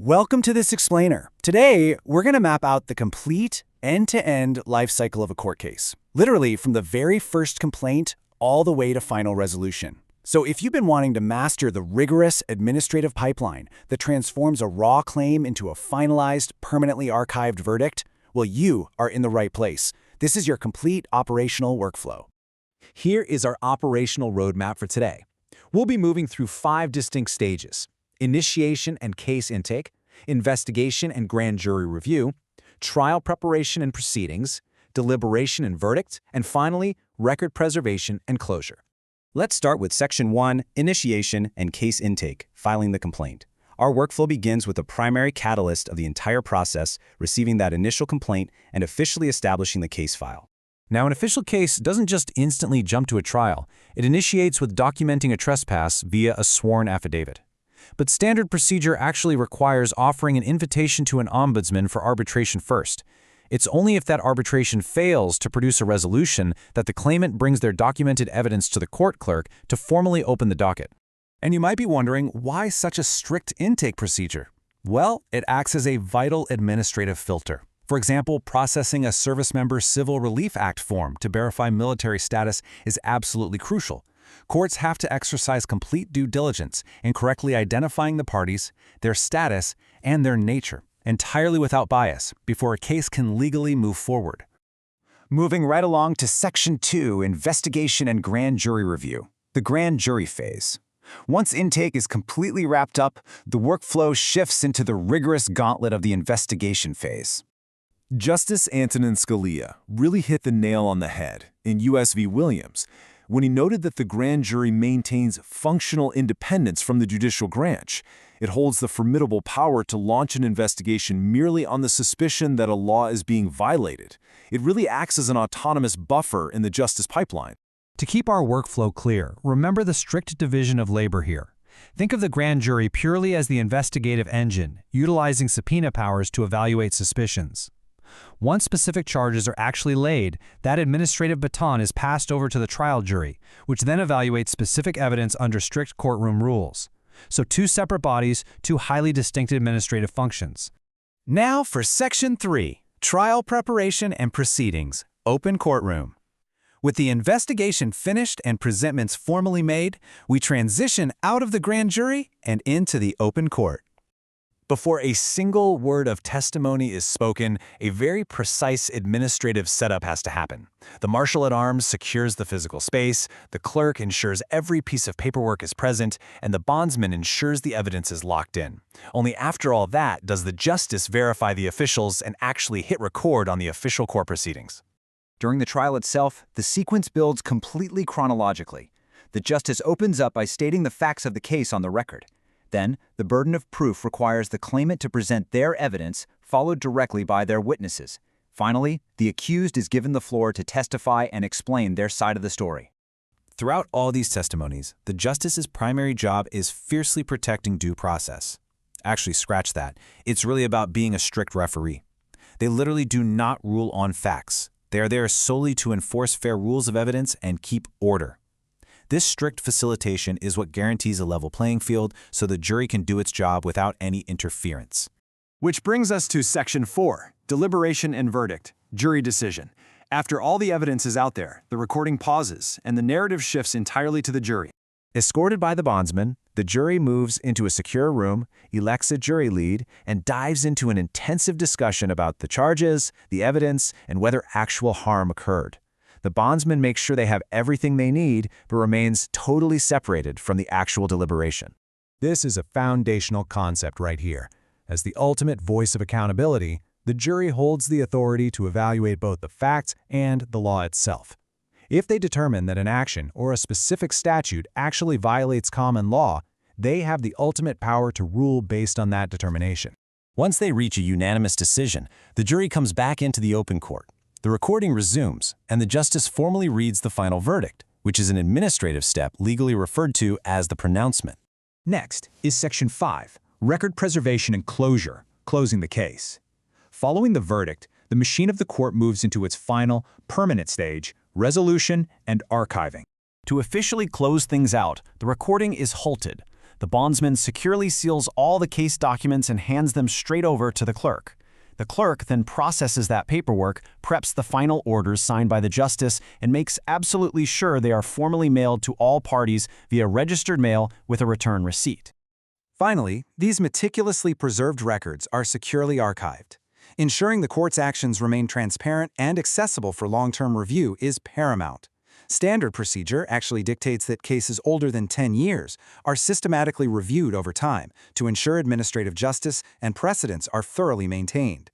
Welcome to this explainer. Today, we're going to map out the complete end-to-end life cycle of a court case, literally from the very first complaint all the way to final resolution. So if you've been wanting to master the rigorous administrative pipeline that transforms a raw claim into a finalized, permanently archived verdict, well, you are in the right place. This is your complete operational workflow. Here is our operational roadmap for today. We'll be moving through 5 distinct stages: initiation and case intake, investigation and grand jury review, trial preparation and proceedings, deliberation and verdict, and finally, record preservation and closure. Let's start with Section 1, Initiation and Case Intake, filing the complaint. Our workflow begins with the primary catalyst of the entire process, receiving that initial complaint and officially establishing the case file. Now, an official case doesn't just instantly jump to a trial. It initiates with documenting a trespass via a sworn affidavit. But standard procedure actually requires offering an invitation to an ombudsman for arbitration first. It's only if that arbitration fails to produce a resolution that the claimant brings their documented evidence to the court clerk to formally open the docket. And you might be wondering, why such a strict intake procedure? Well, it acts as a vital administrative filter. For example, processing a Service Member Civil Relief Act form to verify military status is absolutely crucial. Courts have to exercise complete due diligence in correctly identifying the parties, their status, and their nature, entirely without bias, before a case can legally move forward. Moving right along to Section 2, Investigation and Grand Jury Review, the grand jury phase. Once intake is completely wrapped up, the workflow shifts into the rigorous gauntlet of the investigation phase. Justice Antonin Scalia really hit the nail on the head in U.S. v. Williams when he noted that the grand jury maintains functional independence from the judicial branch. It holds the formidable power to launch an investigation merely on the suspicion that a law is being violated. It really acts as an autonomous buffer in the justice pipeline. To keep our workflow clear, remember the strict division of labor here. Think of the grand jury purely as the investigative engine, utilizing subpoena powers to evaluate suspicions. Once specific charges are actually laid, that administrative baton is passed over to the trial jury, which then evaluates specific evidence under strict courtroom rules. So 2 separate bodies, 2 highly distinct administrative functions. Now for Section 3, Trial Preparation and Proceedings, Open Courtroom. With the investigation finished and presentments formally made, we transition out of the grand jury and into the open court. Before a single word of testimony is spoken, a very precise administrative setup has to happen. The marshal at arms secures the physical space, the clerk ensures every piece of paperwork is present, and the bondsman ensures the evidence is locked in. Only after all that does the justice verify the officials and actually hit record on the official court proceedings. During the trial itself, the sequence builds completely chronologically. The justice opens up by stating the facts of the case on the record. Then, the burden of proof requires the claimant to present their evidence, followed directly by their witnesses. Finally, the accused is given the floor to testify and explain their side of the story. Throughout all these testimonies, the justice's primary job is fiercely protecting due process. Actually, scratch that. It's really about being a strict referee. They literally do not rule on facts. They are there solely to enforce fair rules of evidence and keep order. This strict facilitation is what guarantees a level playing field so the jury can do its job without any interference. Which brings us to Section 4, Deliberation and Verdict, Jury Decision. After all the evidence is out there, the recording pauses, and the narrative shifts entirely to the jury. Escorted by the bondsman, the jury moves into a secure room, elects a jury lead, and dives into an intensive discussion about the charges, the evidence, and whether actual harm occurred. The bondsman makes sure they have everything they need, but remains totally separated from the actual deliberation. This is a foundational concept right here. As the ultimate voice of accountability, the jury holds the authority to evaluate both the facts and the law itself. If they determine that an action or a specific statute actually violates common law, they have the ultimate power to rule based on that determination. Once they reach a unanimous decision, the jury comes back into the open court. The recording resumes, and the justice formally reads the final verdict, which is an administrative step legally referred to as the pronouncement. Next is Section 5, Record Preservation and Closure, closing the case. Following the verdict, the machine of the court moves into its final, permanent stage, resolution and archiving. To officially close things out, the recording is halted. The bondsman securely seals all the case documents and hands them straight over to the clerk. The clerk then processes that paperwork, preps the final orders signed by the justice, and makes absolutely sure they are formally mailed to all parties via registered mail with a return receipt. Finally, these meticulously preserved records are securely archived. Ensuring the court's actions remain transparent and accessible for long-term review is paramount. Standard procedure actually dictates that cases older than 10 years are systematically reviewed over time to ensure administrative justice and precedents are thoroughly maintained.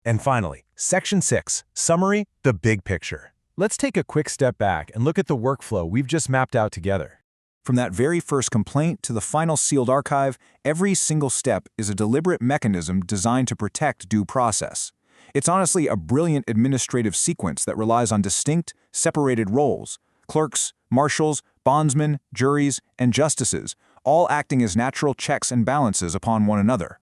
And finally, Section 6, Summary, the Big Picture. Let's take a quick step back and look at the workflow we've just mapped out together. From that very first complaint to the final sealed archive, every single step is a deliberate mechanism designed to protect due process. It's honestly a brilliant administrative sequence that relies on distinct, separated roles: clerks, marshals, bondsmen, juries, and justices, all acting as natural checks and balances upon one another.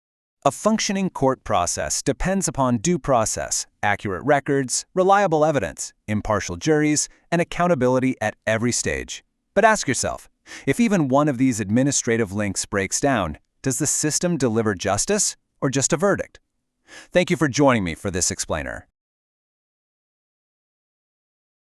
A functioning court process depends upon due process, accurate records, reliable evidence, impartial juries, and accountability at every stage. But ask yourself, if even one of these administrative links breaks down, does the system deliver justice or just a verdict? Thank you for joining me for this explainer.